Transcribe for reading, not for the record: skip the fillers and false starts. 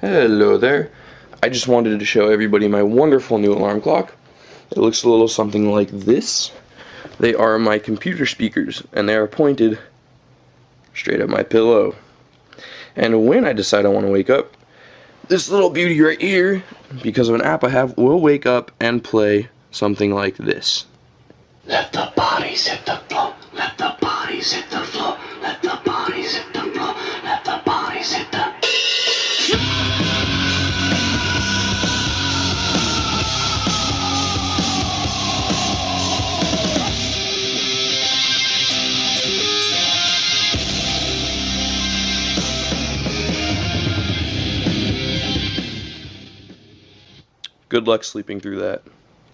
Hello there. I just wanted to show everybody my wonderful new alarm clock. It looks a little something like this. They are my computer speakers, and they are pointed straight at my pillow. And when I decide I want to wake up, this little beauty right here, because of an app I have, will wake up and play something like this. Let the bodies hit the floor. Let the bodies hit the floor. Let the bodies hit the floor. Let the bodies hit the. Good luck sleeping through that.